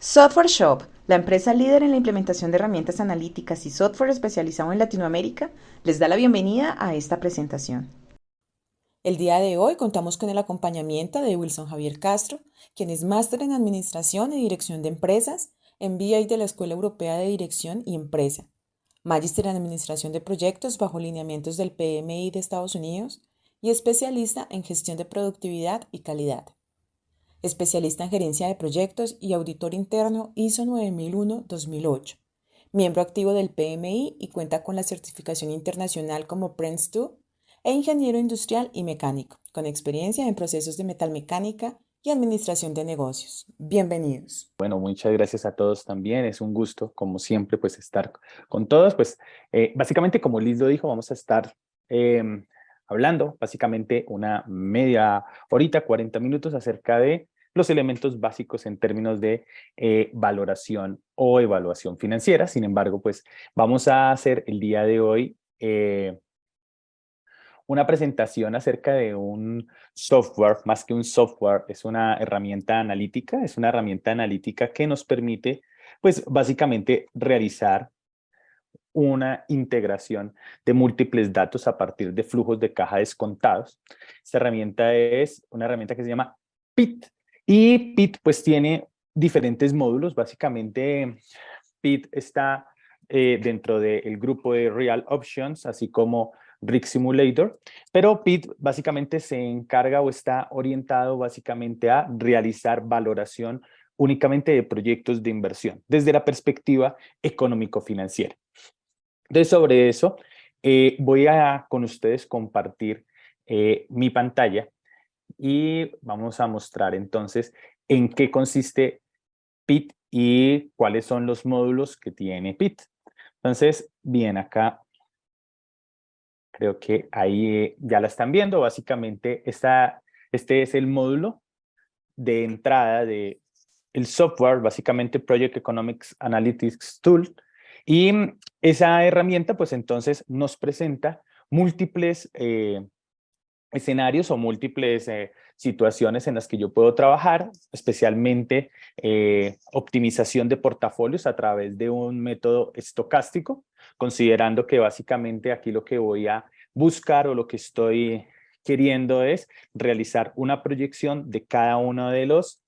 Software Shop, la empresa líder en la implementación de herramientas analíticas y software especializado en Latinoamérica, les da la bienvenida a esta presentación. El día de hoy contamos con el acompañamiento de Wilson Javier Castro, quien es máster en Administración y Dirección de Empresas, MBA de la Escuela Europea de Dirección y Empresa, magíster en Administración de Proyectos bajo lineamientos del PMI de Estados Unidos y especialista en Gestión de Productividad y Calidad. Especialista en Gerencia de Proyectos y Auditor Interno ISO 9001-2008. Miembro activo del PMI y cuenta con la certificación internacional como PRINCE2 e ingeniero industrial y mecánico, con experiencia en procesos de metalmecánica y administración de negocios. Bienvenidos. Bueno, muchas gracias a todos también. Es un gusto, como siempre, pues estar con todos. Pues básicamente, como Liz lo dijo, vamos a estar hablando básicamente una media horita, 40 minutos acerca de los elementos básicos en términos de valoración o evaluación financiera. Sin embargo, pues vamos a hacer el día de hoy una presentación acerca de un software, más que un software, es una herramienta analítica, que nos permite, pues básicamente realizar una integración de múltiples datos a partir de flujos de caja descontados. Esta herramienta es una herramienta que se llama PIT y PIT pues tiene diferentes módulos. Básicamente PIT está dentro del grupo de Real Options, así como Rig Simulator, pero PIT básicamente se encarga o está orientado básicamente a realizar valoración únicamente de proyectos de inversión desde la perspectiva económico-financiera. Entonces, sobre eso, voy a con ustedes compartir mi pantalla y vamos a mostrar entonces en qué consiste PIT y cuáles son los módulos que tiene PIT. Entonces, bien, acá creo que ahí ya la están viendo. Básicamente, este es el módulo de entrada de el software, básicamente Project Economics Analytics Tool. Y esa herramienta, pues entonces nos presenta múltiples escenarios o múltiples situaciones en las que yo puedo trabajar, especialmente optimización de portafolios a través de un método estocástico, considerando que básicamente aquí lo que voy a buscar o lo que estoy queriendo es realizar una proyección de cada uno de los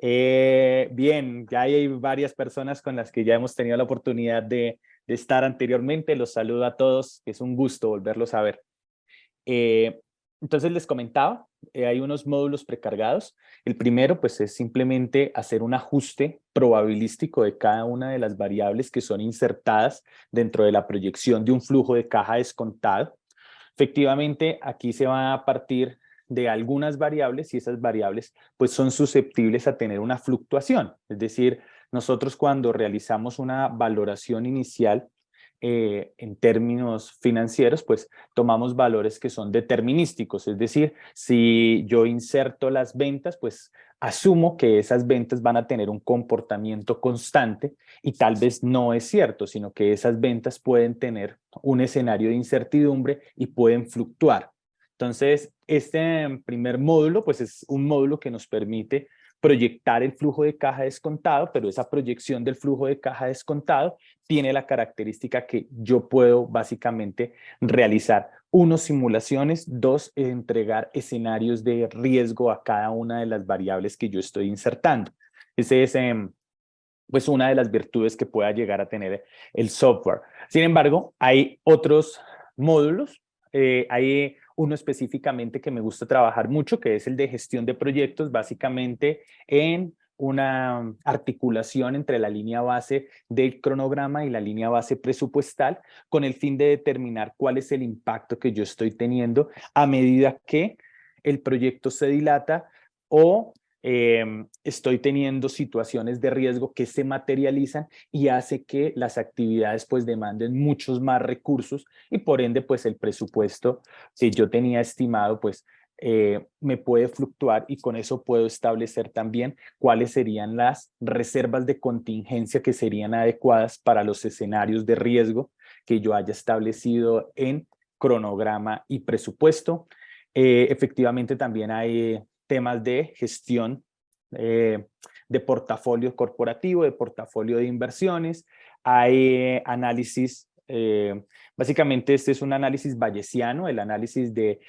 bien, ya hay varias personas con las que ya hemos tenido la oportunidad de estar anteriormente. Los saludo a todos, es un gusto volverlos a ver. Eh, entonces les comentaba, hay unos módulos precargados. El primero pues es simplemente hacer un ajuste probabilístico de cada una de las variables que son insertadas dentro de la proyección de un flujo de caja descontado. Efectivamente, aquí se va a partir de algunas variables y esas variables pues son susceptibles a tener una fluctuación. Es decir, nosotros cuando realizamos una valoración inicial en términos financieros, pues tomamos valores que son determinísticos. Es decir, si yo inserto las ventas, pues asumo que esas ventas van a tener un comportamiento constante y tal vez no es cierto, sino que esas ventas pueden tener un escenario de incertidumbre y pueden fluctuar. Entonces, este primer módulo, pues es un módulo que nos permite proyectar el flujo de caja descontado, pero esa proyección del flujo de caja descontado tiene la característica que yo puedo básicamente realizar simulaciones, entregar escenarios de riesgo a cada una de las variables que yo estoy insertando. Ese es pues una de las virtudes que pueda llegar a tener el software. Sin embargo, hay otros módulos. Hay uno específicamente que me gusta trabajar mucho, que es el de gestión de proyectos, básicamente en una articulación entre la línea base del cronograma y la línea base presupuestal, con el fin de determinar cuál es el impacto que yo estoy teniendo a medida que el proyecto se dilata o estoy teniendo situaciones de riesgo que se materializan y hace que las actividades pues demanden muchos más recursos y por ende pues el presupuesto que yo tenía estimado pues me puede fluctuar y con eso puedo establecer también cuáles serían las reservas de contingencia que serían adecuadas para los escenarios de riesgo que yo haya establecido en cronograma y presupuesto. Efectivamente también hay temas de gestión de portafolio corporativo, de portafolio de inversiones, hay análisis, básicamente este es un análisis bayesiano, el análisis de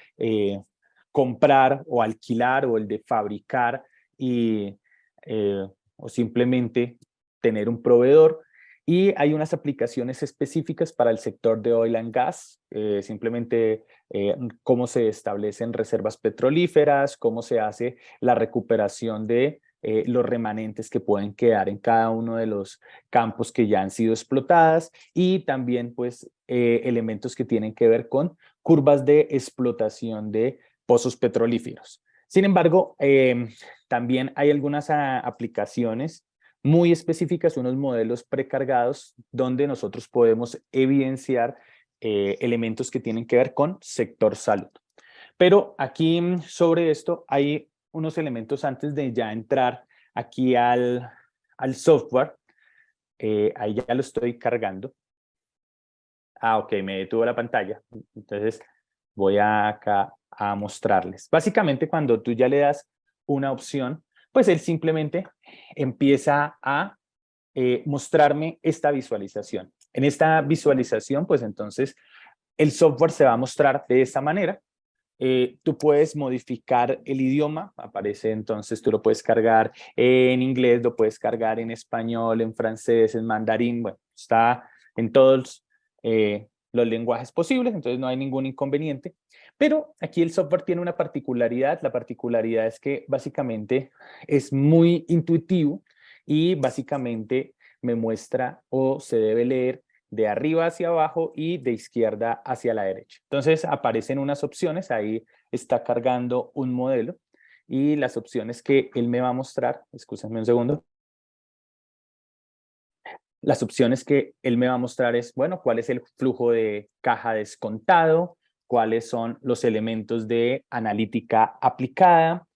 comprar o alquilar o el de fabricar y, o simplemente tener un proveedor. Y hay unas aplicaciones específicas para el sector de oil and gas, simplemente cómo se establecen reservas petrolíferas, cómo se hace la recuperación de los remanentes que pueden quedar en cada uno de los campos que ya han sido explotadas y también pues elementos que tienen que ver con curvas de explotación de pozos petrolíferos. Sin embargo, también hay algunas aplicaciones muy específicas, unos modelos precargados donde nosotros podemos evidenciar elementos que tienen que ver con sector salud. Pero aquí sobre esto hay unos elementos antes de ya entrar aquí al software. Ahí ya lo estoy cargando. Ah, ok, me detuvo la pantalla. Entonces voy acá a mostrarles. Básicamente cuando tú ya le das una opción, pues él simplemente empieza a mostrarme esta visualización. En esta visualización, pues entonces el software se va a mostrar de esta manera. Tú puedes modificar el idioma, aparece entonces, tú lo puedes cargar en inglés, lo puedes cargar en español, en francés, en mandarín, bueno, está en todos los lenguajes posibles, entonces no hay ningún inconveniente. Pero aquí el software tiene una particularidad, la particularidad es que básicamente es muy intuitivo y básicamente me muestra o se debe leer de arriba hacia abajo y de izquierda hacia la derecha. Entonces aparecen unas opciones, ahí está cargando un modelo y las opciones que él me va a mostrar, escúchame un segundo. Las opciones que él me va a mostrar es, bueno, cuál es el flujo de caja descontado, cuáles son los elementos de analítica aplicada,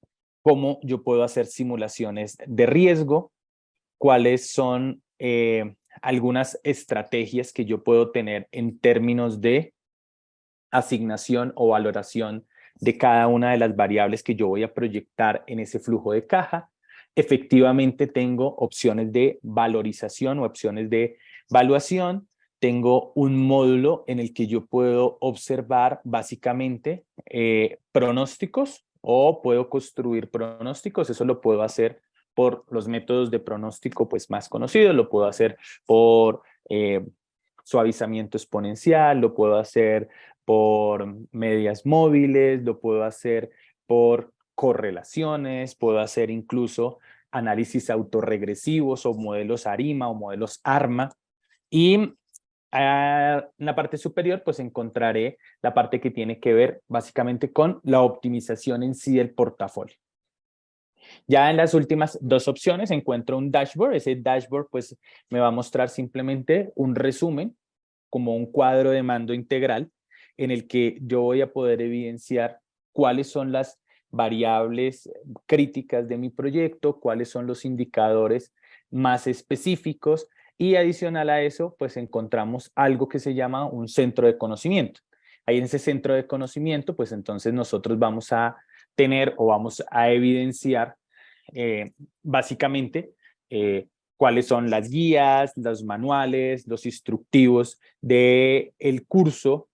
cómo yo puedo hacer simulaciones de riesgo, cuáles son algunas estrategias que yo puedo tener en términos de asignación o valoración de cada una de las variables que yo voy a proyectar en ese flujo de caja. Efectivamente tengo opciones de valorización o opciones de valuación. Tengo un módulo en el que yo puedo observar básicamente pronósticos o puedo construir pronósticos. Eso lo puedo hacer por los métodos de pronóstico pues, más conocidos. Lo puedo hacer por suavizamiento exponencial, lo puedo hacer por medias móviles, lo puedo hacer por correlaciones, puedo hacer incluso análisis autorregresivos o modelos ARIMA o modelos ARMA. Y en la parte superior, pues encontraré la parte que tiene que ver básicamente con la optimización en sí del portafolio. Ya en las últimas dos opciones encuentro un dashboard. Ese dashboard pues me va a mostrar simplemente un resumen como un cuadro de mando integral en el que yo voy a poder evidenciar cuáles son las variables críticas de mi proyecto, cuáles son los indicadores más específicos y adicional a eso, pues encontramos algo que se llama un centro de conocimiento. Ahí en ese centro de conocimiento, pues entonces nosotros vamos a tener o vamos a evidenciar básicamente cuáles son las guías, los manuales, los instructivos del curso.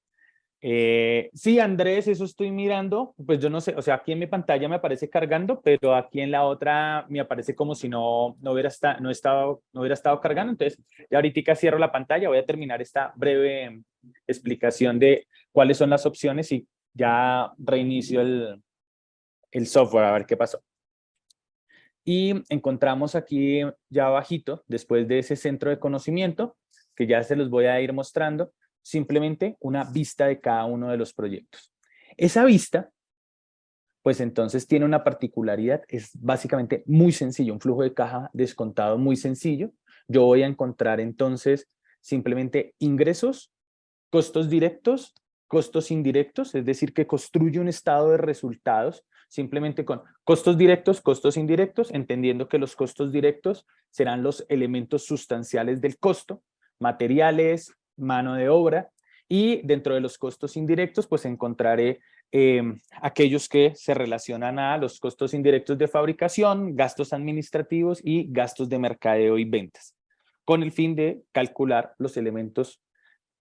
Sí, Andrés, eso estoy mirando, pues yo no sé, o sea, aquí en mi pantalla me aparece cargando, pero aquí en la otra me aparece como si no hubiera estado cargando, entonces ya ahorita cierro la pantalla, voy a terminar esta breve explicación de cuáles son las opciones y ya reinicio el software a ver qué pasó. Y encontramos aquí ya abajito, después de ese centro de conocimiento, que ya se los voy a ir mostrando, simplemente una vista de cada uno de los proyectos. Esa vista, pues entonces tiene una particularidad, es básicamente muy sencillo, un flujo de caja descontado muy sencillo. Yo voy a encontrar entonces simplemente ingresos, costos directos, costos indirectos, es decir, que construye un estado de resultados simplemente con costos directos, costos indirectos, entendiendo que los costos directos serán los elementos sustanciales del costo, materiales, mano de obra, y dentro de los costos indirectos, pues encontraré aquellos que se relacionan a los costos indirectos de fabricación, gastos administrativos y gastos de mercadeo y ventas, con el fin de calcular los elementos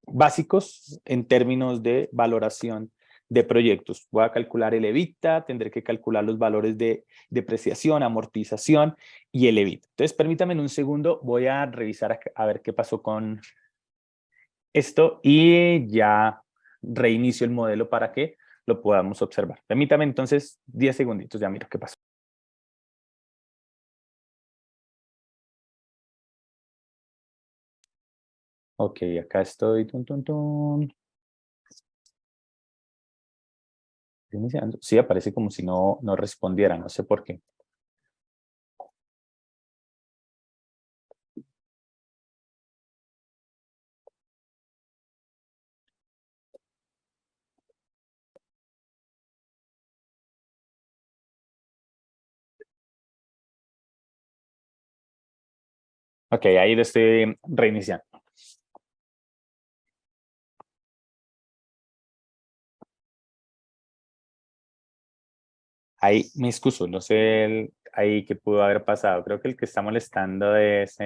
básicos en términos de valoración de proyectos. Voy a calcular el EBITDA, tendré que calcular los valores de depreciación, amortización y el EBITDA. Entonces, permítame en un segundo, voy a revisar a ver qué pasó con esto y ya reinicio el modelo para que lo podamos observar. Permítame entonces 10 segunditos, ya miro qué pasó. Ok, acá estoy. Tun, tun, tun. Iniciando. Sí, aparece como si no respondiera, no sé por qué. Ok, ahí lo estoy reiniciando. Ahí me excuso, no sé ahí qué pudo haber pasado. Creo que el que está molestando es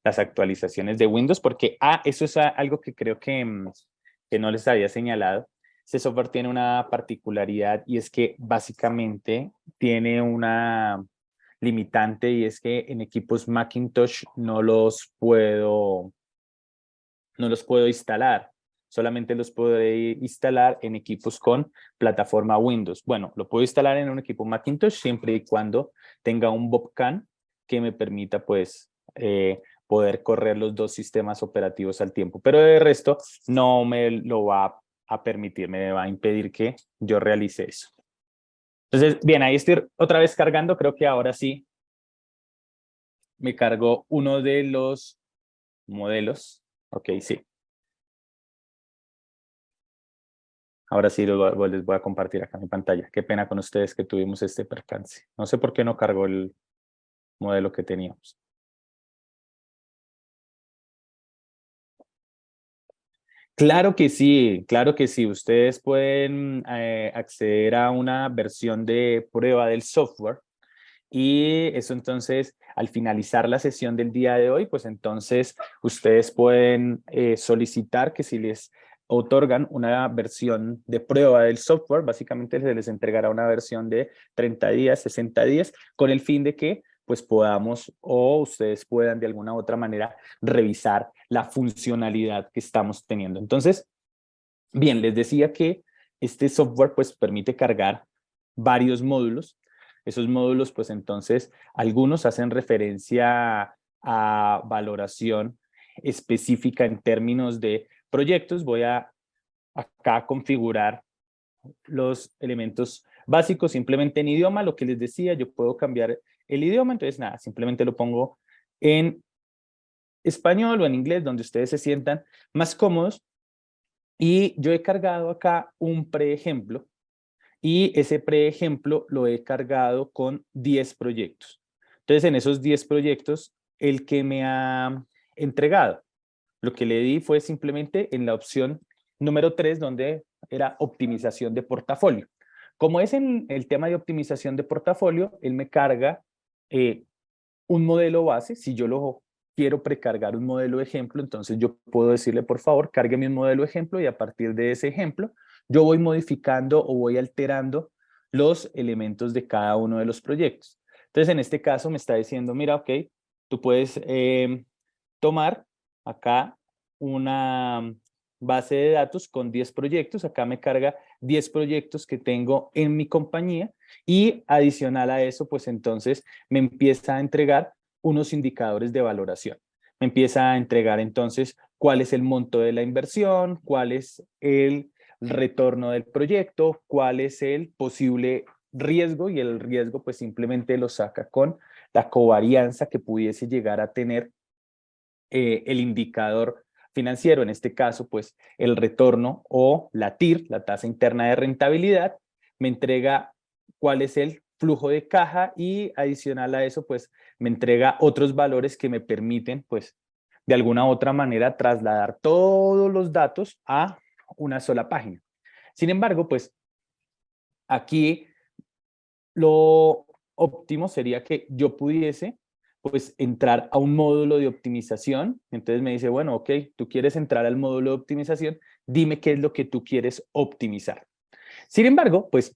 las actualizaciones de Windows, porque, eso es algo que creo que no les había señalado. Este software tiene una particularidad y es que básicamente tiene una limitante y es que en equipos Macintosh no los puedo instalar. Solamente los puedo instalar en equipos con plataforma Windows. Bueno, lo puedo instalar en un equipo Macintosh siempre y cuando tenga un Bobcan que me permita pues poder correr los dos sistemas operativos al tiempo. Pero de resto no me lo va a permitir, me va a impedir que yo realice eso. Entonces, bien, ahí estoy otra vez cargando. Creo que ahora sí me cargó uno de los modelos. Ok, sí. Ahora sí les voy a compartir acá mi pantalla. Qué pena con ustedes que tuvimos este percance. No sé por qué no cargó el modelo que teníamos. Claro que sí, claro que sí. Ustedes pueden acceder a una versión de prueba del software y eso entonces, al finalizar la sesión del día de hoy, pues entonces ustedes pueden solicitar que si les otorgan una versión de prueba del software, básicamente se les entregará una versión de 30 días, 60 días, con el fin de que pues podamos o ustedes puedan de alguna u otra manera revisar la funcionalidad que estamos teniendo. Entonces, bien, les decía que este software pues permite cargar varios módulos. Esos módulos pues entonces algunos hacen referencia a valoración específica en términos de proyectos. Voy a acá configurar los elementos básicos simplemente en idioma. Lo que les decía, yo puedo cambiar el idioma, entonces nada, simplemente lo pongo en español o en inglés, donde ustedes se sientan más cómodos. Y yo he cargado acá un preejemplo y ese preejemplo lo he cargado con 10 proyectos. Entonces, en esos 10 proyectos, el que me ha entregado, lo que le di fue simplemente en la opción número 3, donde era optimización de portafolio. Como es en el tema de optimización de portafolio, él me carga eh, un modelo base. Si yo lo quiero precargar un modelo ejemplo, entonces yo puedo decirle, por favor, cárgueme un modelo ejemplo y a partir de ese ejemplo, yo voy modificando o voy alterando los elementos de cada uno de los proyectos. Entonces, en este caso me está diciendo, mira, ok, tú puedes tomar acá una base de datos con 10 proyectos. Acá me carga 10 proyectos que tengo en mi compañía y adicional a eso, pues entonces me empieza a entregar unos indicadores de valoración. Me empieza a entregar entonces cuál es el monto de la inversión, cuál es el retorno del proyecto, cuál es el posible riesgo y el riesgo pues simplemente lo saca con la covarianza que pudiese llegar a tener el indicador financiero, en este caso, pues el retorno o la TIR, la tasa interna de rentabilidad, me entrega cuál es el flujo de caja y adicional a eso, pues me entrega otros valores que me permiten, pues, de alguna u otra manera trasladar todos los datos a una sola página. Sin embargo, pues Aquí lo óptimo sería que yo pudiese pues entrar a un módulo de optimización. Entonces me dice, bueno, ok, tú quieres entrar al módulo de optimización, dime qué es lo que tú quieres optimizar. Sin embargo, pues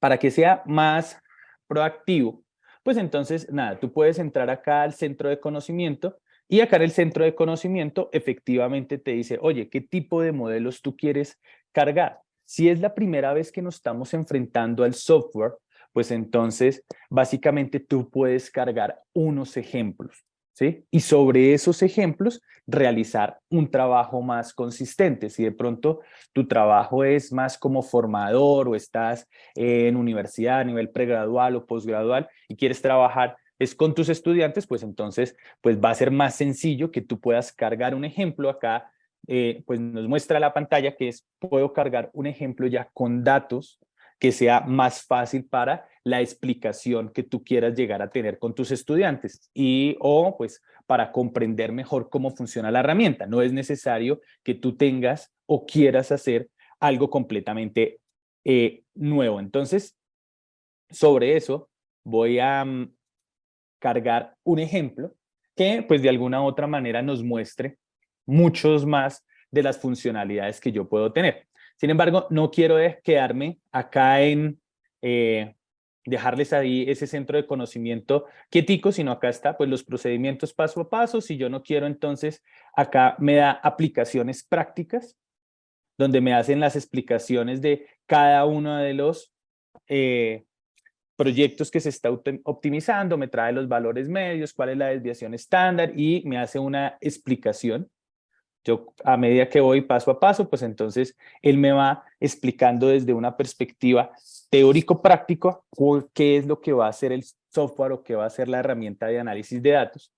para que sea más proactivo, pues entonces, nada, tú puedes entrar acá al centro de conocimiento y acá en el centro de conocimiento efectivamente te dice, oye, ¿qué tipo de modelos tú quieres cargar? Si es la primera vez que nos estamos enfrentando al software, pues entonces básicamente tú puedes cargar unos ejemplos, ¿sí? Y sobre esos ejemplos realizar un trabajo más consistente. Si de pronto tu trabajo es más como formador o estás en universidad a nivel pregradual o posgradual y quieres trabajar es con tus estudiantes, pues entonces pues va a ser más sencillo que tú puedas cargar un ejemplo acá, pues nos muestra la pantalla que es, puedo cargar un ejemplo ya con datos que sea más fácil para la explicación que tú quieras llegar a tener con tus estudiantes y o pues para comprender mejor cómo funciona la herramienta. No es necesario que tú tengas o quieras hacer algo completamente nuevo. Entonces, sobre eso voy a cargar un ejemplo que pues de alguna u otra manera nos muestre muchos más de las funcionalidades que yo puedo tener. Sin embargo, no quiero quedarme acá en dejarles ahí ese centro de conocimiento quietico, sino acá está pues los procedimientos paso a paso. Si yo no quiero, entonces acá me da aplicaciones prácticas donde me hacen las explicaciones de cada uno de los proyectos que se está optimizando, me trae los valores medios, cuál es la desviación estándar y me hace una explicación. Yo a medida que voy paso a paso, pues entonces él me va explicando desde una perspectiva teórico-práctica qué es lo que va a hacer el software o qué va a hacer la herramienta de análisis de datos.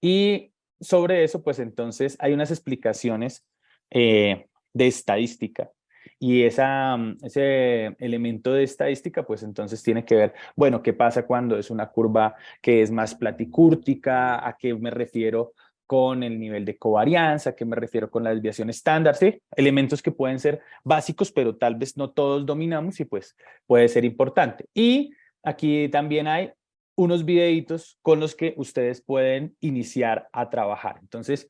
Y sobre eso, pues entonces hay unas explicaciones de estadística. Y ese elemento de estadística, pues entonces tiene que ver, bueno, qué pasa cuando es una curva que es más platicúrtica, a qué me refiero con el nivel de covarianza, a qué me refiero con la desviación estándar, ¿sí? Elementos que pueden ser básicos, pero tal vez no todos dominamos y pues puede ser importante. Y aquí también hay unos videitos con los que ustedes pueden iniciar a trabajar. Entonces,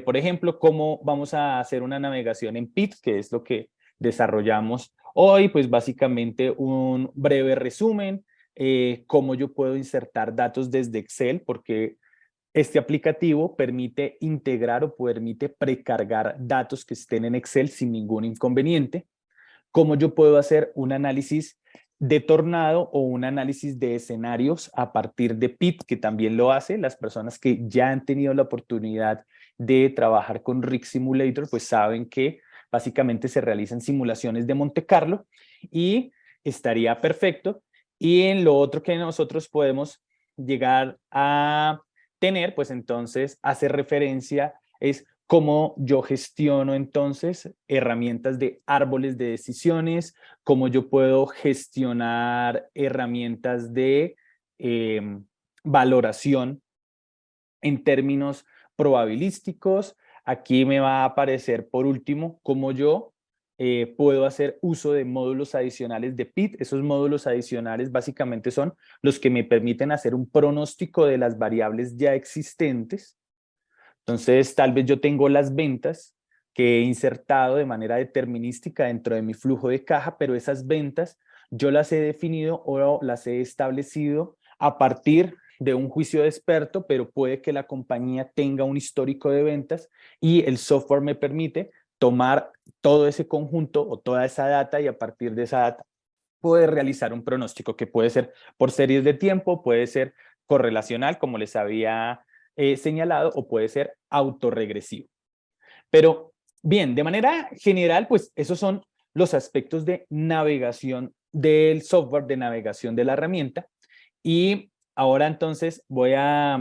por ejemplo, cómo vamos a hacer una navegación en PIT, que es lo que desarrollamos hoy, pues básicamente un breve resumen, cómo yo puedo insertar datos desde Excel, porque este aplicativo permite integrar o permite precargar datos que estén en Excel sin ningún inconveniente. Cómo yo puedo hacer un análisis de tornado o un análisis de escenarios a partir de PIT, que también lo hace. Las personas que ya han tenido la oportunidad de trabajar con Rig Simulator, pues saben que básicamente se realizan simulaciones de Monte Carlo y estaría perfecto. Y en lo otro que nosotros podemos llegar a tener, pues entonces hace referencia es cómo yo gestiono entonces herramientas de árboles de decisiones, cómo yo puedo gestionar herramientas de valoración en términos probabilísticos. Aquí me va a aparecer por último cómo yo puedo hacer uso de módulos adicionales de PIT. Esos módulos adicionales básicamente son los que me permiten hacer un pronóstico de las variables ya existentes. Entonces, tal vez yo tengo las ventas que he insertado de manera determinística dentro de mi flujo de caja, pero esas ventas yo las he definido o las he establecido a partir de un juicio de experto, pero puede que la compañía tenga un histórico de ventas y el software me permite tomar todo ese conjunto o toda esa data y a partir de esa data poder realizar un pronóstico que puede ser por series de tiempo, puede ser correlacional, como les había señalado, o puede ser autorregresivo. Pero bien, de manera general, pues esos son los aspectos de navegación del software, de navegación de la herramienta. Y ahora entonces voy a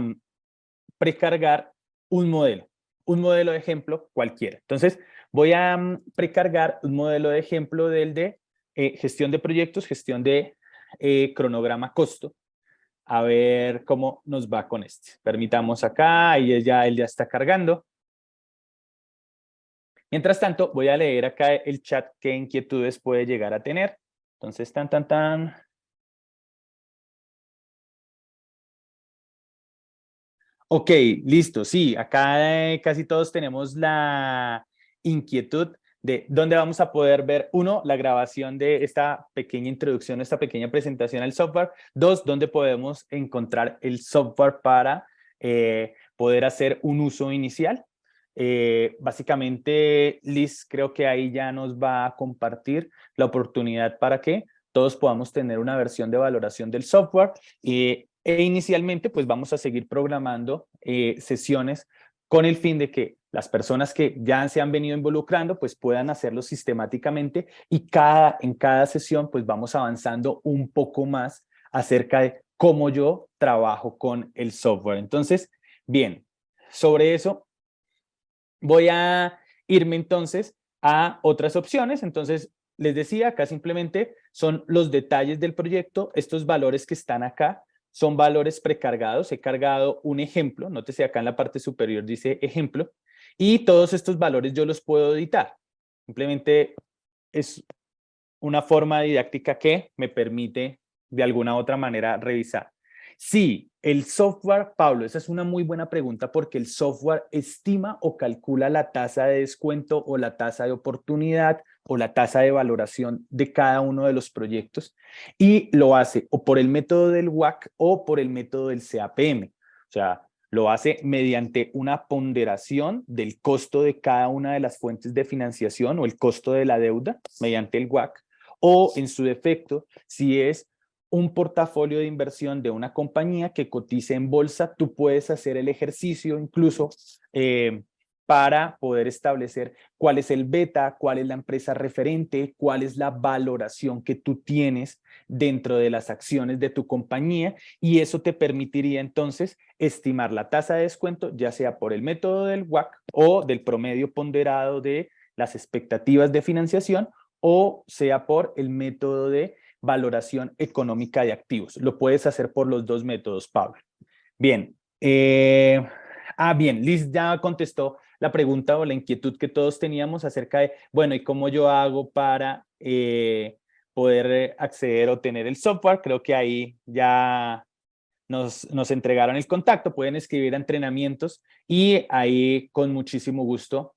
precargar un modelo de ejemplo cualquiera. Entonces voy a precargar un modelo de ejemplo del de gestión de proyectos, gestión de cronograma costo. A ver cómo nos va con este. Permitamos acá, y él ya está cargando. Mientras tanto, voy a leer acá el chat qué inquietudes puede llegar a tener. Entonces, tan. Ok, listo, sí, acá casi todos tenemos la inquietud de dónde vamos a poder ver, uno, la grabación de esta pequeña introducción, esta pequeña presentación al software, dos, dónde podemos encontrar el software para poder hacer un uso inicial. Básicamente, Liz creo que ahí ya nos va a compartir la oportunidad para que todos podamos tener una versión de valoración del software. E inicialmente, pues vamos a seguir programando sesiones con el fin de que las personas que ya se han venido involucrando, pues puedan hacerlo sistemáticamente y en cada sesión, pues vamos avanzando un poco más acerca de cómo yo trabajo con el software. Entonces, bien, sobre eso voy a irme entonces a otras opciones. Entonces, les decía, acá simplemente son los detalles del proyecto. Estos valores que están acá son valores precargados. He cargado un ejemplo. Nótese acá en la parte superior dice ejemplo. Y todos estos valores yo los puedo editar. Simplemente es una forma didáctica que me permite de alguna otra manera revisar. Sí, el software, Pablo, esa es una muy buena pregunta porque el software estima o calcula la tasa de descuento o la tasa de oportunidad o la tasa de valoración de cada uno de los proyectos y lo hace o por el método del WACC o por el método del CAPM. O sea, lo hace mediante una ponderación del costo de cada una de las fuentes de financiación o el costo de la deuda mediante el WACC o en su defecto, si es un portafolio de inversión de una compañía que cotice en bolsa, tú puedes hacer el ejercicio incluso para poder establecer cuál es el beta, cuál es la empresa referente, cuál es la valoración que tú tienes dentro de las acciones de tu compañía y eso te permitiría entonces estimar la tasa de descuento, ya sea por el método del WACC o del promedio ponderado de las expectativas de financiación o sea por el método de valoración económica de activos. Lo puedes hacer por los dos métodos, Pablo. Bien. Bien, Liz ya contestó la pregunta o la inquietud que todos teníamos acerca de, bueno, ¿y cómo yo hago para poder acceder o tener el software? Creo que ahí ya nos entregaron el contacto, pueden escribir a entrenamientos y ahí con muchísimo gusto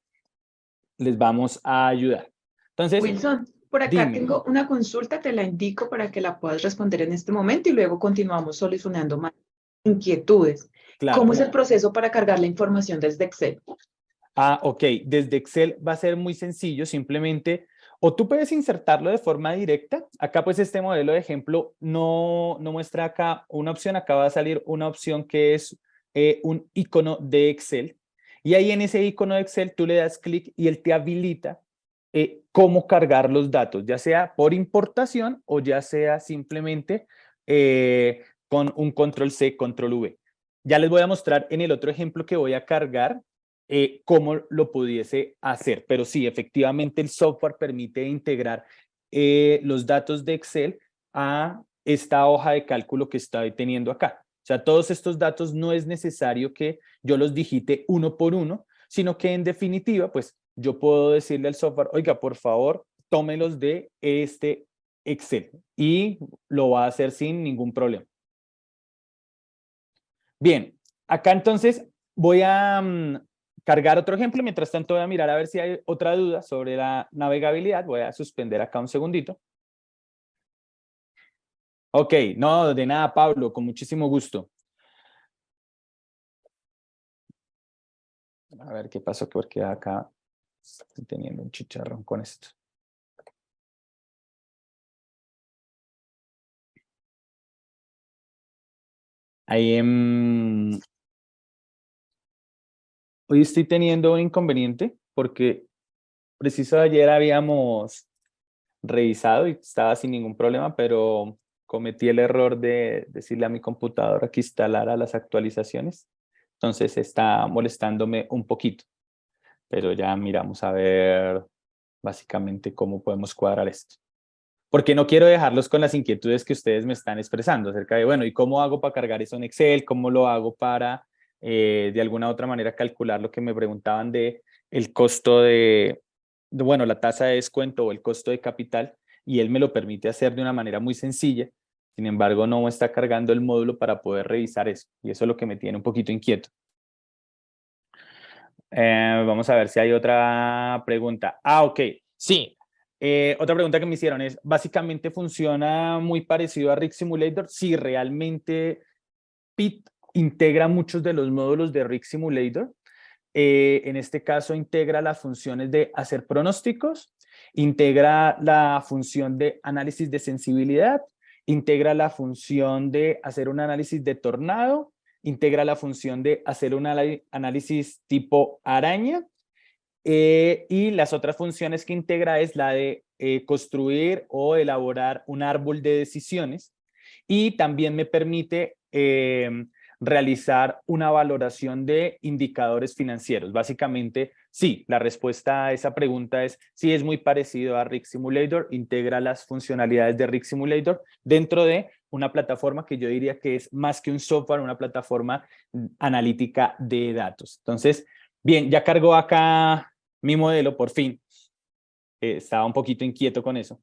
les vamos a ayudar. Entonces, Wilson, por acá dime. tengo una consulta, te la indico para que la puedas responder en este momento y luego continuamos solucionando más inquietudes. Claro. ¿Cómo es el proceso para cargar la información desde Excel? Ok. Desde Excel va a ser muy sencillo, simplemente, o tú puedes insertarlo de forma directa. Acá pues este modelo de ejemplo no muestra acá una opción, acá va a salir una opción que es un icono de Excel. Y ahí en ese icono de Excel tú le das clic y él te habilita cómo cargar los datos, ya sea por importación o ya sea simplemente con un control C, control V. Ya les voy a mostrar en el otro ejemplo que voy a cargar cómo lo pudiese hacer. Pero sí, efectivamente el software permite integrar los datos de Excel a esta hoja de cálculo que estoy teniendo acá. O sea, todos estos datos no es necesario que yo los digite uno por uno, sino que en definitiva, pues yo puedo decirle al software, oiga, por favor, tómelos de este Excel y lo va a hacer sin ningún problema. Bien, acá entonces voy a cargar otro ejemplo. Mientras tanto voy a mirar a ver si hay otra duda sobre la navegabilidad. Voy a suspender acá un segundito. Ok, no, de nada, Pablo, con muchísimo gusto. A ver qué pasó, porque acá estoy teniendo un chicharrón con esto. Ahí, hoy estoy teniendo un inconveniente porque preciso ayer habíamos revisado y estaba sin ningún problema, pero cometí el error de decirle a mi computadora que instalara las actualizaciones. Entonces está molestándome un poquito, pero ya miramos a ver básicamente cómo podemos cuadrar esto. Porque no quiero dejarlos con las inquietudes que ustedes me están expresando acerca de, bueno, ¿y cómo hago para cargar eso en Excel? ¿Cómo lo hago para, de alguna u otra manera, calcular lo que me preguntaban de el costo de bueno, la tasa de descuento o el costo de capital, y él me lo permite hacer de una manera muy sencilla. Sin embargo, no me está cargando el módulo para poder revisar eso, y eso es lo que me tiene un poquito inquieto. Vamos a ver si hay otra pregunta. Ok, sí. Otra pregunta que me hicieron es, ¿básicamente funciona muy parecido a Rig Simulator? Sí, realmente PIT integra muchos de los módulos de Rig Simulator. En este caso, integra las funciones de hacer pronósticos, integra la función de análisis de sensibilidad, integra la función de hacer un análisis de tornado, integra la función de hacer un análisis tipo araña, y las otras funciones que integra es la de construir o elaborar un árbol de decisiones, y también me permite realizar una valoración de indicadores financieros. Básicamente, sí, la respuesta a esa pregunta es sí, es muy parecido a Rig Simulator, integra las funcionalidades de Rig Simulator dentro de una plataforma que yo diría que es más que un software, una plataforma analítica de datos. Entonces, bien, ya cargó acá mi modelo, por fin. Estaba un poquito inquieto con eso.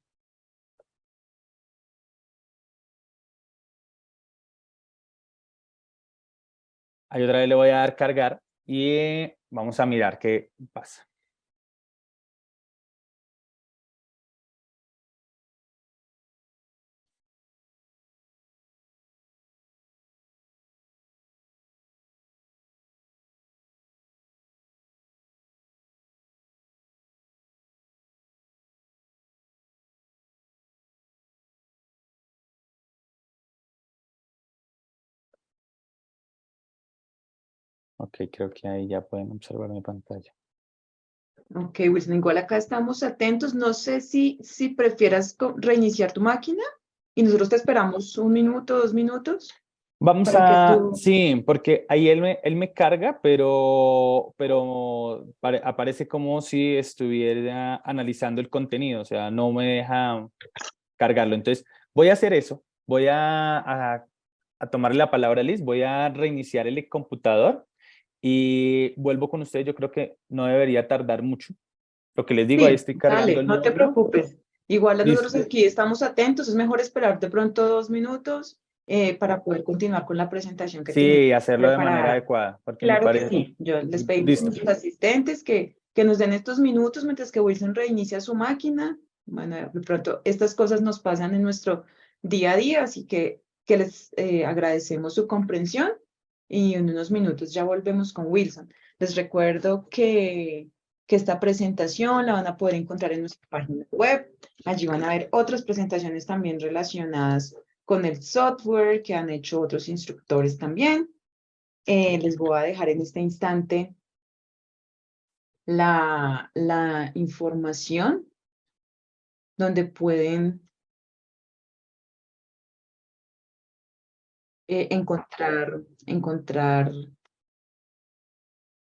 Ahí otra vez le voy a dar cargar y vamos a mirar qué pasa. Ok, creo que ahí ya pueden observar mi pantalla. Ok, Wilson, igual acá estamos atentos. No sé si prefieras reiniciar tu máquina y nosotros te esperamos 1 minuto, 2 minutos Vamos para que a, tú... sí, porque ahí él me carga, pero aparece como si estuviera analizando el contenido, o sea, no me deja cargarlo. Entonces, voy a hacer eso, voy a tomarle la palabra a Liz, voy a reiniciar el computador y vuelvo con ustedes. Yo creo que no debería tardar mucho. Lo que les digo, ahí Sí, estoy cargando dale, el no te módulo. preocupes. Igual nosotros Listo. aquí estamos atentos, es mejor esperar de pronto 2 minutos para poder continuar con la presentación que tenemos Sí, hacerlo de manera preparada. adecuada, porque me Claro que parece. sí, yo les pedimos a Listo. nuestros asistentes que nos den estos minutos mientras que Wilson reinicia su máquina. Bueno, de pronto estas cosas nos pasan en nuestro día a día, así que les agradecemos su comprensión y en unos minutos ya volvemos con Wilson. Les recuerdo que esta presentación la van a poder encontrar en nuestra página web. Allí van a ver otras presentaciones también relacionadas con el software que han hecho otros instructores también. Les voy a dejar en este instante la información donde pueden encontrar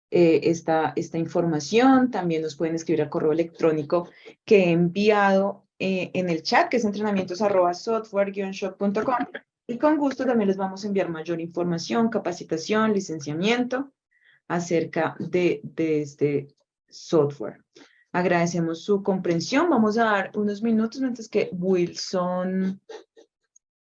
esta información. También nos pueden escribir al correo electrónico que he enviado en el chat, que es entrenamientos@software-shop.com. Y con gusto también les vamos a enviar mayor información, capacitación, licenciamiento acerca de este software. Agradecemos su comprensión. Vamos a dar unos minutos mientras que Wilson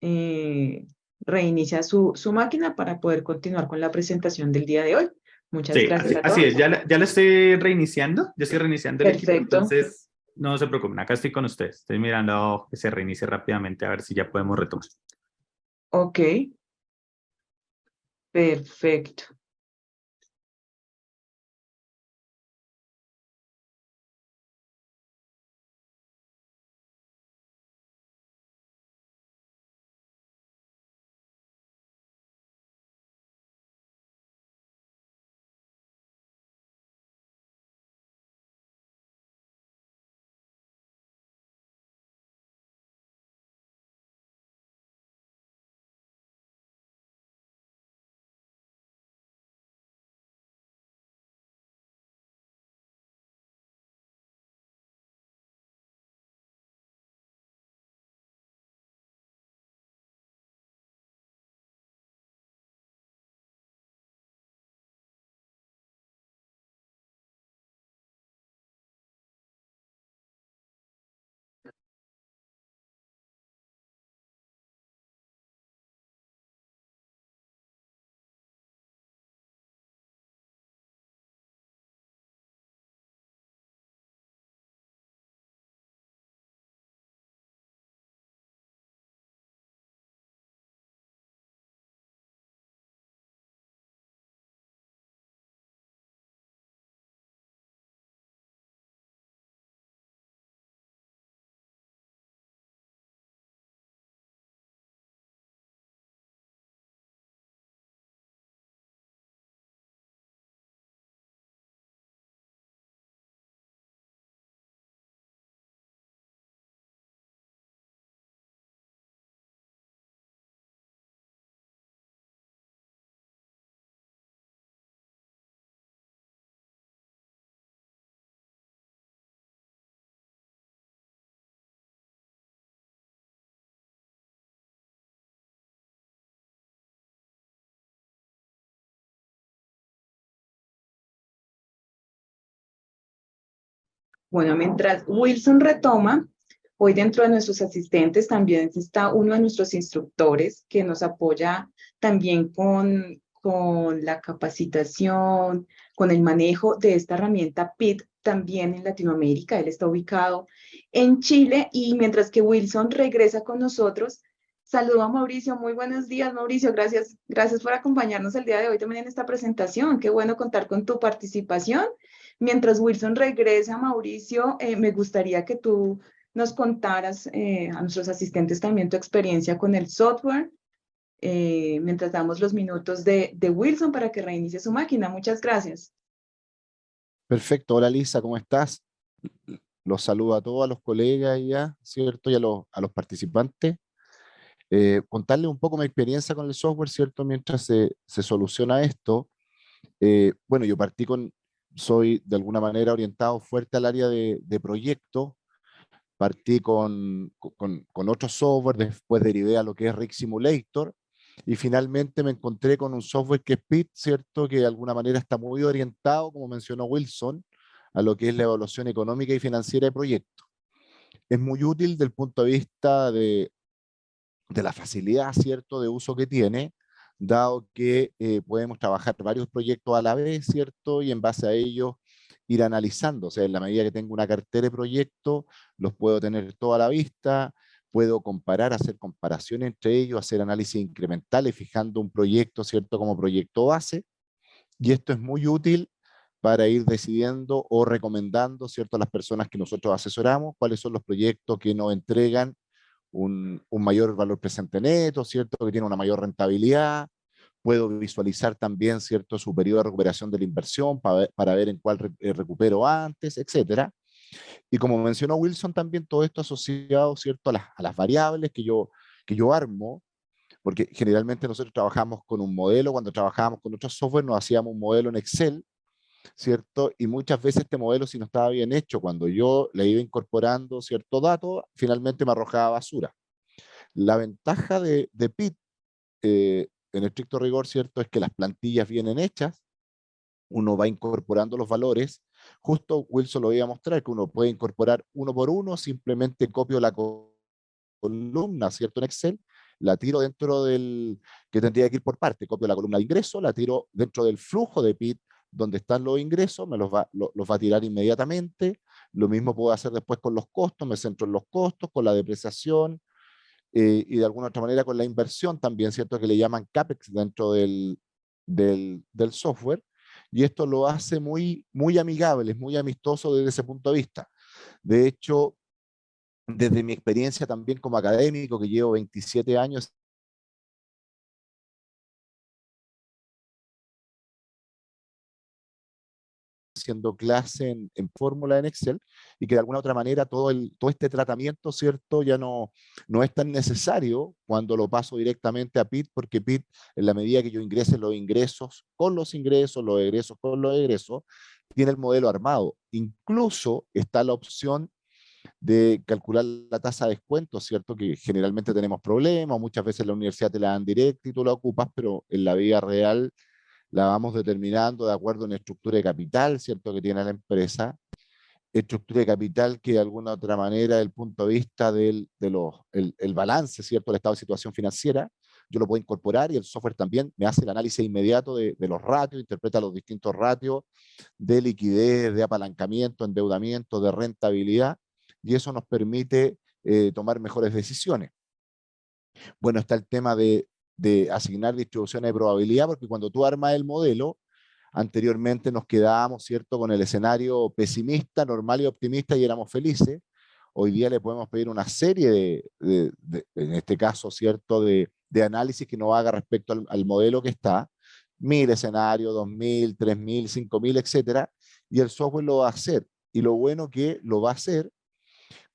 eh, reinicia su máquina para poder continuar con la presentación del día de hoy. Muchas Sí, gracias así, a así es. todos. Ya lo estoy reiniciando. Ya estoy reiniciando el equipo. Perfecto. Entonces, no se preocupen. Acá estoy con ustedes. Estoy mirando que se reinicie rápidamente a ver si ya podemos retomar. Ok, perfecto. Bueno, mientras Wilson retoma, hoy dentro de nuestros asistentes también está uno de nuestros instructores que nos apoya también con la capacitación, con el manejo de esta herramienta PIT también en Latinoamérica. Él está ubicado en Chile y mientras que Wilson regresa con nosotros, saludo a Mauricio. Muy buenos días, Mauricio. Gracias por acompañarnos el día de hoy también en esta presentación. Qué bueno contar con tu participación. Mientras Wilson regresa, Mauricio, me gustaría que tú nos contaras a nuestros asistentes también tu experiencia con el software, mientras damos los minutos de Wilson para que reinicie su máquina. Muchas gracias. Perfecto, hola Lisa, ¿cómo estás? Los saludo a todos, a los colegas ya, ¿cierto? Y a los participantes. Contarles un poco mi experiencia con el software, ¿cierto? Mientras se soluciona esto. Bueno, soy de alguna manera orientado fuerte al área de proyectos. Partí con otro software, después derivé a lo que es Rig Simulator, y finalmente me encontré con un software que es PIT, ¿cierto? Que de alguna manera está muy orientado, como mencionó Wilson, a lo que es la evaluación económica y financiera de proyectos. Es muy útil desde el punto de vista de la facilidad, ¿cierto?, de uso que tiene, dado que podemos trabajar varios proyectos a la vez, ¿cierto? Y en base a ellos ir analizando, o sea, en la medida que tengo una cartera de proyectos, los puedo tener todo a la vista, puedo comparar, hacer comparaciones entre ellos, hacer análisis incrementales, fijando un proyecto, ¿cierto?, como proyecto base, y esto es muy útil para ir decidiendo o recomendando, ¿cierto?, a las personas que nosotros asesoramos, cuáles son los proyectos que nos entregan un mayor valor presente neto, ¿cierto? Que tiene una mayor rentabilidad. Puedo visualizar también, ¿cierto?, su periodo de recuperación de la inversión para ver en cuál recupero antes, etcétera. Y como mencionó Wilson, también todo esto asociado, ¿cierto?, a las variables que yo armo, porque generalmente nosotros trabajamos con un modelo, cuando trabajábamos con otros software nos hacíamos un modelo en Excel, ¿cierto? Y muchas veces este modelo, si no estaba bien hecho, cuando yo le iba incorporando cierto dato, finalmente me arrojaba basura. La ventaja de PIT, en estricto rigor, ¿cierto?, es que las plantillas vienen hechas, uno va incorporando los valores. Justo Wilson lo iba a mostrar, que uno puede incorporar uno por uno, simplemente copio la columna, ¿cierto?, en Excel, la tiro dentro que tendría que ir por parte, copio la columna de ingreso, la tiro dentro del flujo de PIT, donde están los ingresos, los va a tirar inmediatamente. Lo mismo puedo hacer después con los costos, me centro en los costos, con la depreciación, y de alguna otra manera con la inversión también, ¿cierto?, que le llaman CAPEX dentro del software, y esto lo hace muy, muy amigable, es muy amistoso desde ese punto de vista. De hecho, desde mi experiencia también como académico, que llevo 27 años haciendo clase en fórmula en Excel, y que de alguna otra manera todo este tratamiento, ¿cierto?, ya no es tan necesario cuando lo paso directamente a PIT, porque PIT, en la medida que yo ingrese los ingresos con los ingresos, los egresos con los egresos, tiene el modelo armado. Incluso está la opción de calcular la tasa de descuento, ¿cierto?, que generalmente tenemos problemas, muchas veces la universidad te la dan directa y tú la ocupas, pero en la vida real la vamos determinando de acuerdo a una estructura de capital, ¿cierto?, que tiene la empresa, estructura de capital que de alguna otra manera, desde el punto de vista el balance, ¿cierto?, el estado de situación financiera, yo lo puedo incorporar, y el software también me hace el análisis inmediato de los ratios, interpreta los distintos ratios de liquidez, de apalancamiento, endeudamiento, de rentabilidad, y eso nos permite tomar mejores decisiones. Bueno, está el tema de asignar distribuciones de probabilidad, porque cuando tú armas el modelo, anteriormente nos quedábamos, ¿cierto?, con el escenario pesimista, normal y optimista, y éramos felices. Hoy día le podemos pedir una serie en este caso, ¿cierto?, de análisis que nos haga respecto al modelo que está, 1000 escenarios, 2000, 3000, 5000, etcétera, y el software lo va a hacer. Y lo bueno que lo va a hacer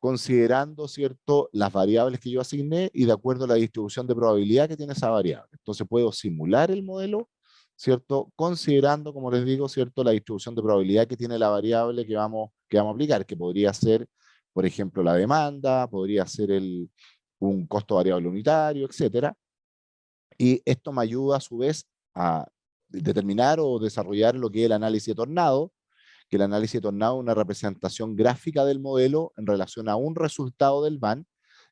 considerando, ¿cierto?, las variables que yo asigné y de acuerdo a la distribución de probabilidad que tiene esa variable. Entonces puedo simular el modelo, ¿cierto?, considerando, como les digo, ¿cierto?, la distribución de probabilidad que tiene la variable que vamos a aplicar, que podría ser, por ejemplo, la demanda, podría ser un costo variable unitario, etcétera. Y esto me ayuda a su vez a determinar o desarrollar lo que es el análisis de tornado, que el análisis de Tornado es una representación gráfica del modelo en relación a un resultado del BAN,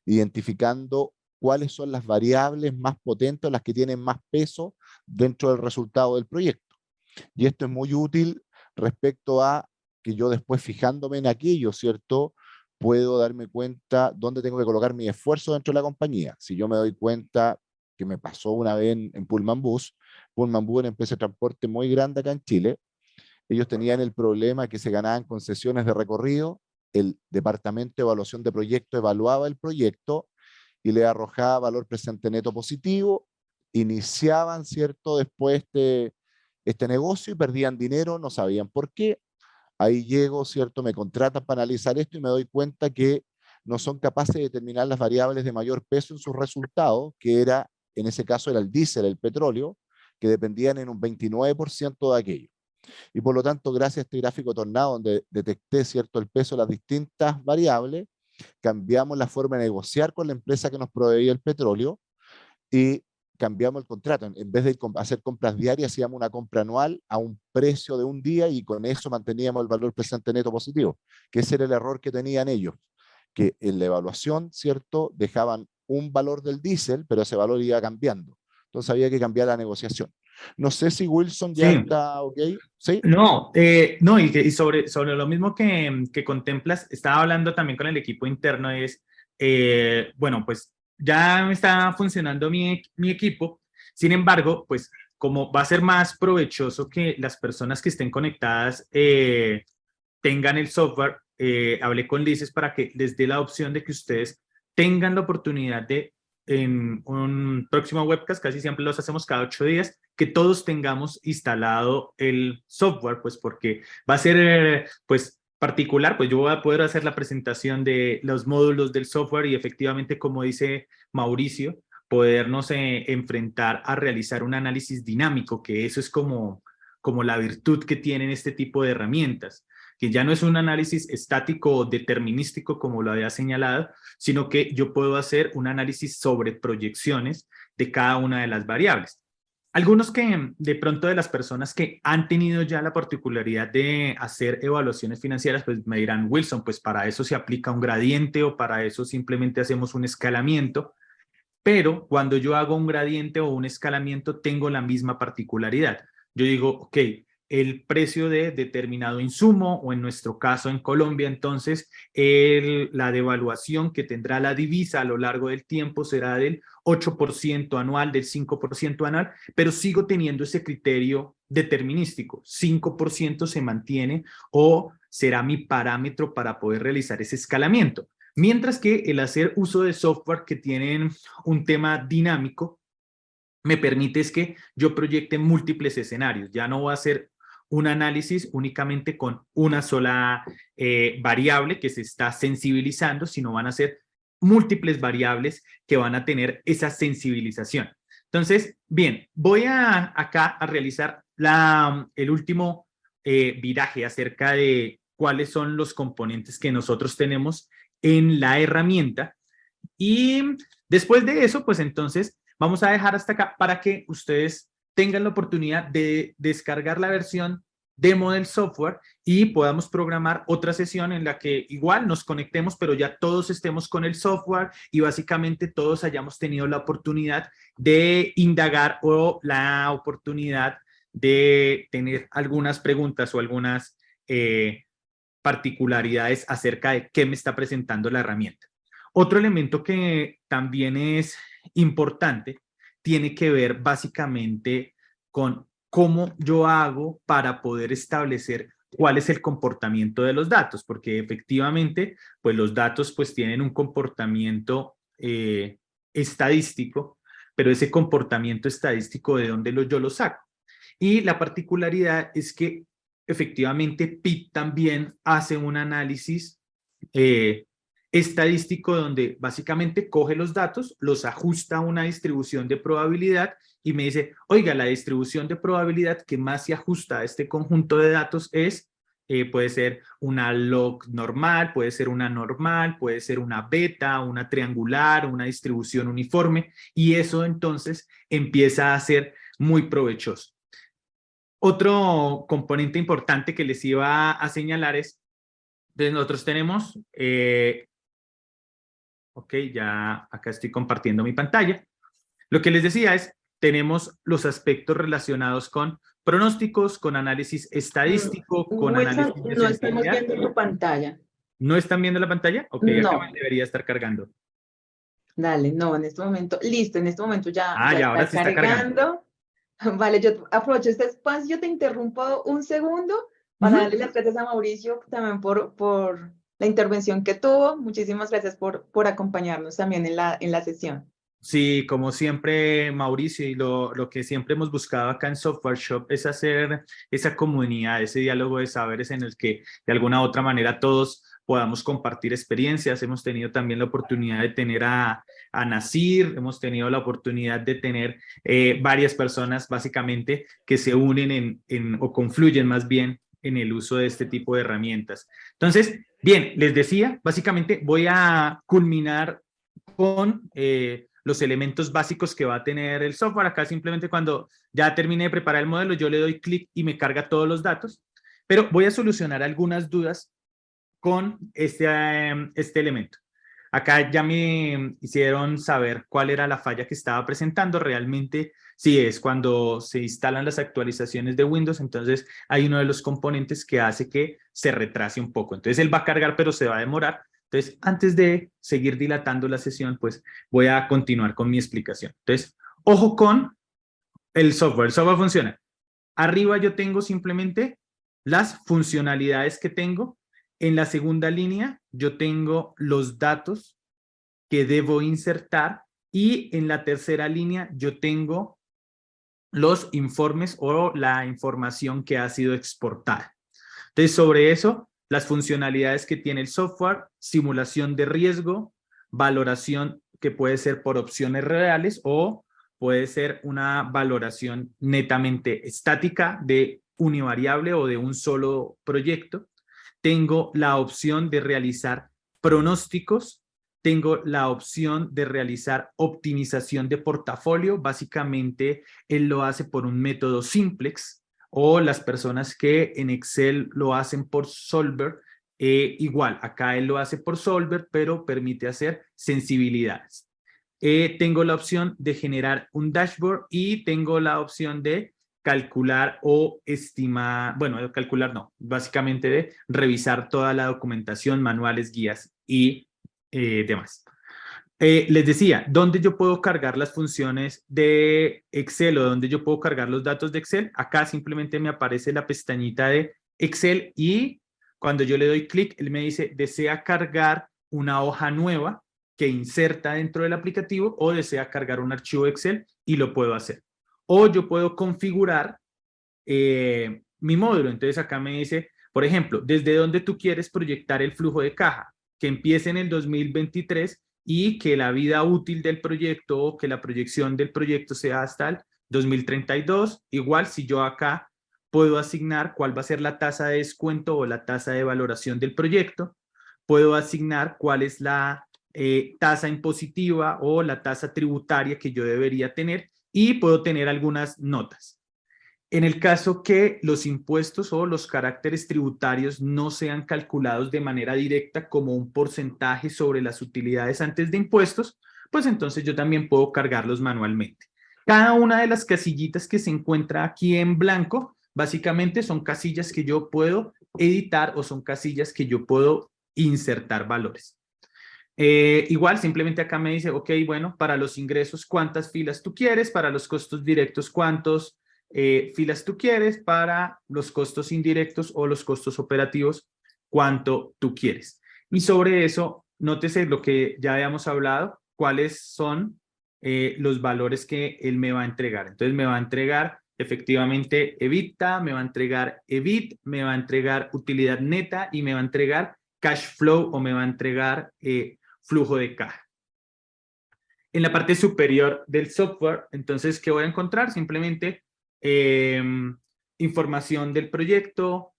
identificando cuáles son las variables más potentes o las que tienen más peso dentro del resultado del proyecto. Y esto es muy útil respecto a que yo después, fijándome en aquello, ¿cierto?, puedo darme cuenta dónde tengo que colocar mi esfuerzo dentro de la compañía. Si yo me doy cuenta, que me pasó una vez en Pullman Bus, es una empresa de transporte muy grande acá en Chile. Ellos tenían el problema que se ganaban concesiones de recorrido, el departamento de evaluación de proyecto evaluaba el proyecto y le arrojaba valor presente neto positivo, iniciaban, ¿cierto?, después este negocio y perdían dinero, no sabían por qué. Ahí llego, ¿cierto?, me contratan para analizar esto y me doy cuenta que no son capaces de determinar las variables de mayor peso en sus resultados, que era, en ese caso era el diésel, el petróleo, que dependían en un 29% de aquello. Y por lo tanto, gracias a este gráfico Tornado, donde detecté, ¿cierto?, el peso de las distintas variables, cambiamos la forma de negociar con la empresa que nos proveía el petróleo y cambiamos el contrato. En vez de hacer compras diarias, hacíamos una compra anual a un precio de un día y con eso manteníamos el valor presente neto positivo, que ese era el error que tenían ellos, que en la evaluación, ¿cierto?, dejaban un valor del diésel, pero ese valor iba cambiando. Entonces había que cambiar la negociación. No sé si Wilson ya Sí. está ok. ¿Sí? No, y sobre lo mismo que contemplas, estaba hablando también con el equipo interno, bueno, pues ya está funcionando mi equipo, sin embargo, pues como va a ser más provechoso que las personas que estén conectadas tengan el software, hablé con Lices para que les dé la opción de que ustedes tengan la oportunidad de, en un próximo webcast, casi siempre los hacemos cada 8 días, que todos tengamos instalado el software, pues porque va a ser, pues, particular, pues yo voy a poder hacer la presentación de los módulos del software y efectivamente, como dice Mauricio, podernos enfrentar a realizar un análisis dinámico, que eso es como la virtud que tienen este tipo de herramientas, que ya no es un análisis estático o determinístico como lo había señalado, sino que yo puedo hacer un análisis sobre proyecciones de cada una de las variables. Algunos que de pronto de las personas que han tenido ya la particularidad de hacer evaluaciones financieras, pues me dirán, Wilson, pues para eso se aplica un gradiente o para eso simplemente hacemos un escalamiento, pero cuando yo hago un gradiente o un escalamiento tengo la misma particularidad. Yo digo, ok, el precio de determinado insumo, o en nuestro caso en Colombia, entonces la devaluación que tendrá la divisa a lo largo del tiempo será del 8% anual, del 5% anual, pero sigo teniendo ese criterio determinístico. 5% se mantiene o será mi parámetro para poder realizar ese escalamiento. Mientras que el hacer uso de software que tienen un tema dinámico me permite es que yo proyecte múltiples escenarios. Ya no voy a hacer un análisis únicamente con una sola variable que se está sensibilizando, sino van a ser múltiples variables que van a tener esa sensibilización. Entonces, bien, voy acá a realizar el último viraje acerca de cuáles son los componentes que nosotros tenemos en la herramienta. Y después de eso, pues entonces vamos a dejar hasta acá para que ustedes tengan la oportunidad de descargar la versión demo del software y podamos programar otra sesión en la que igual nos conectemos, pero ya todos estemos con el software y básicamente todos hayamos tenido la oportunidad de indagar o la oportunidad de tener algunas preguntas o algunas particularidades acerca de qué me está presentando la herramienta. Otro elemento que también es importante tiene que ver básicamente con cómo yo hago para poder establecer cuál es el comportamiento de los datos, porque efectivamente, pues los datos pues tienen un comportamiento estadístico, pero ese comportamiento estadístico, ¿de dónde yo lo saco? Y la particularidad es que efectivamente PIT también hace un análisis estadístico donde básicamente coge los datos, los ajusta a una distribución de probabilidad y me dice, oiga, la distribución de probabilidad que más se ajusta a este conjunto de datos es, puede ser una log normal, puede ser una normal, puede ser una beta, una triangular, una distribución uniforme, y eso entonces empieza a ser muy provechoso. Otro componente importante que les iba a señalar es, entonces nosotros tenemos, ok, ya acá estoy compartiendo mi pantalla. Lo que les decía es, tenemos los aspectos relacionados con pronósticos, con análisis estadístico, con Wilson, análisis de no estamos sensibilidad. viendo tu pantalla. ¿No están viendo la pantalla? Ok, acá No, debería estar cargando. dale, no, en este momento, listo, en este momento Ah, ya ya, ahora está sí está cargando. cargando. Vale, yo aprovecho este espacio, te interrumpo un segundo para Ujú. darle las gracias a Mauricio también por la intervención que tuvo. Muchísimas gracias por acompañarnos también en la sesión. Sí, como siempre, Mauricio, y lo que siempre hemos buscado acá en Software Shop es hacer esa comunidad, ese diálogo de saberes en el que de alguna u otra manera todos podamos compartir experiencias. Hemos tenido también la oportunidad de tener a Nasir, hemos tenido la oportunidad de tener varias personas básicamente que se unen o confluyen más bien en el uso de este tipo de herramientas. Entonces, bien, les decía, básicamente voy a culminar con los elementos básicos que va a tener el software. Acá simplemente cuando ya termine de preparar el modelo, yo le doy clic y me carga todos los datos, pero voy a solucionar algunas dudas con este elemento. Acá ya me hicieron saber cuál era la falla que estaba presentando. Realmente sí es cuando se instalan las actualizaciones de Windows, entonces hay uno de los componentes que hace que se retrase un poco. Entonces él va a cargar, pero se va a demorar. Entonces, antes de seguir dilatando la sesión, pues voy a continuar con mi explicación. Entonces, ojo con el software. El software funciona. Arriba yo tengo simplemente las funcionalidades que tengo. En la segunda línea yo tengo los datos que debo insertar y en la tercera línea yo tengo los informes o la información que ha sido exportada. Entonces, sobre eso, las funcionalidades que tiene el software, simulación de riesgo, valoración que puede ser por opciones reales o puede ser una valoración netamente estática de univariable o de un solo proyecto. Tengo la opción de realizar pronósticos, tengo la opción de realizar optimización de portafolio. Básicamente, él lo hace por un método simplex, o las personas que en Excel lo hacen por Solver, igual, acá él lo hace por Solver, pero permite hacer sensibilidades. Tengo la opción de generar un dashboard y tengo la opción de calcular o estimar, bueno, calcular no, básicamente de revisar toda la documentación, manuales, guías y demás. Les decía, ¿dónde yo puedo cargar las funciones de Excel o dónde yo puedo cargar los datos de Excel? Acá simplemente me aparece la pestañita de Excel y cuando yo le doy clic, él me dice, ¿desea cargar una hoja nueva que inserta dentro del aplicativo o desea cargar un archivo Excel? Y lo puedo hacer. O yo puedo configurar mi módulo. Entonces acá me dice, por ejemplo, ¿desde dónde tú quieres proyectar el flujo de caja? Que empiece en el 2023 y que la vida útil del proyecto o que la proyección del proyecto sea hasta el 2032. Igual si yo acá puedo asignar cuál va a ser la tasa de descuento o la tasa de valoración del proyecto, puedo asignar cuál es la tasa impositiva o la tasa tributaria que yo debería tener y puedo tener algunas notas. En el caso que los impuestos o los caracteres tributarios no sean calculados de manera directa como un porcentaje sobre las utilidades antes de impuestos, pues entonces yo también puedo cargarlos manualmente. Cada una de las casillitas que se encuentra aquí en blanco, básicamente son casillas que yo puedo editar o son casillas que yo puedo insertar valores. Igual, simplemente acá me dice, ok, bueno, para los ingresos, ¿cuántas filas tú quieres? Para los costos directos, ¿cuántos filas tú quieres? Para los costos indirectos o los costos operativos, ¿cuánto tú quieres? Y sobre eso, nótese lo que ya habíamos hablado, cuáles son los valores que él me va a entregar. Entonces, me va a entregar efectivamente EBITDA, me va a entregar EBIT, me va a entregar utilidad neta y me va a entregar cash flow o me va a entregar flujo de caja. En la parte superior del software, entonces, ¿qué voy a encontrar? Simplemente información del proyecto,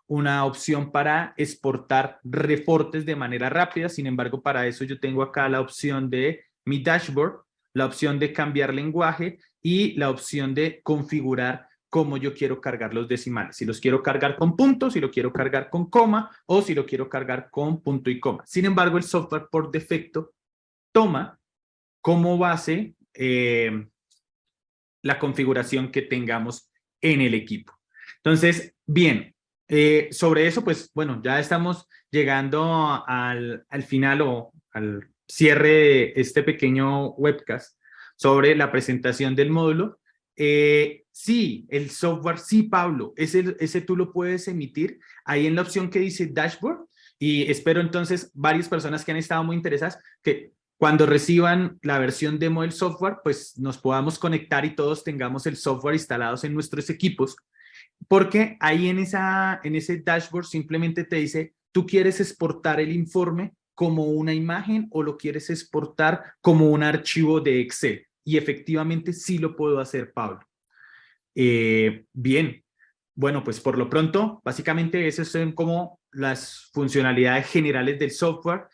una opción para exportar reportes de manera rápida. Sin embargo, para eso yo tengo acá la opción de mi dashboard, la opción de cambiar lenguaje y la opción de configurar cómo yo quiero cargar los decimales, si los quiero cargar con puntos, si lo quiero cargar con coma o si lo quiero cargar con punto y coma. Sin embargo, el software por defecto toma como base la configuración que tengamos en el equipo. Entonces, bien, sobre eso, pues bueno, ya estamos llegando al final o al cierre de este pequeño webcast sobre la presentación del módulo. Sí, el software, sí, Pablo, ese tú lo puedes emitir ahí en la opción que dice Dashboard, y espero entonces varias personas que han estado muy interesadas que cuando reciban la versión demo del software, pues nos podamos conectar y todos tengamos el software instalados en nuestros equipos, porque ahí en ese dashboard simplemente te dice, ¿tú quieres exportar el informe como una imagen o lo quieres exportar como un archivo de Excel? Y efectivamente sí lo puedo hacer, Pablo. Bien, bueno, pues por lo pronto, básicamente esas son como las funcionalidades generales del software.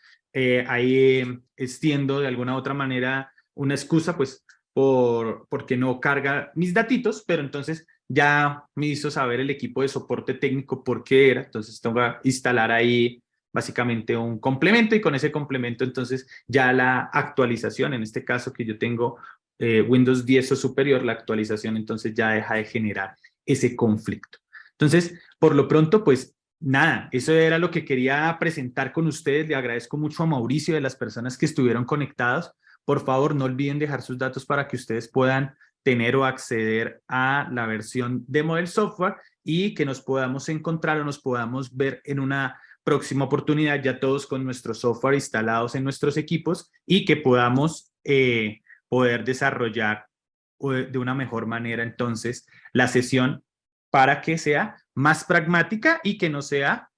Ahí extiendo de alguna u otra manera una excusa, pues, porque no carga mis datitos, pero entonces ya me hizo saber el equipo de soporte técnico por qué era, entonces tengo que instalar ahí básicamente un complemento y con ese complemento entonces ya la actualización, en este caso que yo tengo Windows 10 o superior, la actualización entonces ya deja de generar ese conflicto. Entonces, por lo pronto, pues nada, eso era lo que quería presentar con ustedes. Le agradezco mucho a Mauricio y a las personas que estuvieron conectados. Por favor, no olviden dejar sus datos para que ustedes puedan tener o acceder a la versión demo del software y que nos podamos encontrar o nos podamos ver en una próxima oportunidad ya todos con nuestro software instalados en nuestros equipos y que podamos poder desarrollar de una mejor manera entonces la sesión para que sea más pragmática y que no sea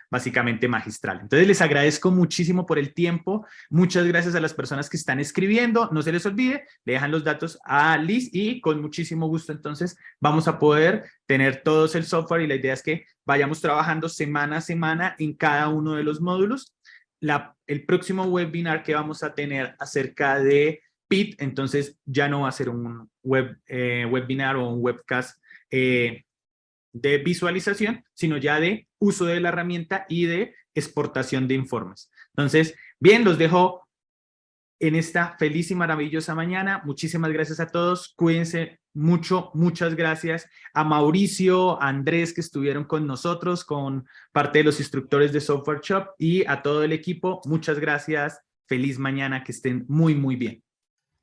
básicamente magistral. Entonces les agradezco muchísimo por el tiempo, muchas gracias a las personas que están escribiendo, no se les olvide, le dejan los datos a Liz y con muchísimo gusto entonces vamos a poder tener todos el software y la idea es que vayamos trabajando semana a semana en cada uno de los módulos. El próximo webinar que vamos a tener acerca de PIT, entonces ya no va a ser un webinar o un webcast de visualización, sino ya de uso de la herramienta y de exportación de informes. Entonces, bien, los dejo en esta feliz y maravillosa mañana. Muchísimas gracias a todos. Cuídense mucho. Muchas gracias a Mauricio, a Andrés que estuvieron con nosotros, con parte de los instructores de Software Shop y a todo el equipo. Muchas gracias. Feliz mañana. Que estén muy, muy bien.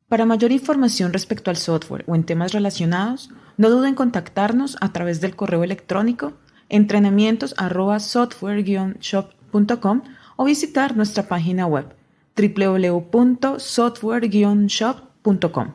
Para mayor información respecto al software o en temas relacionados, no duden en contactarnos a través del correo electrónico entrenamientos@software-shop.com o visitar nuestra página web www.software-shop.com.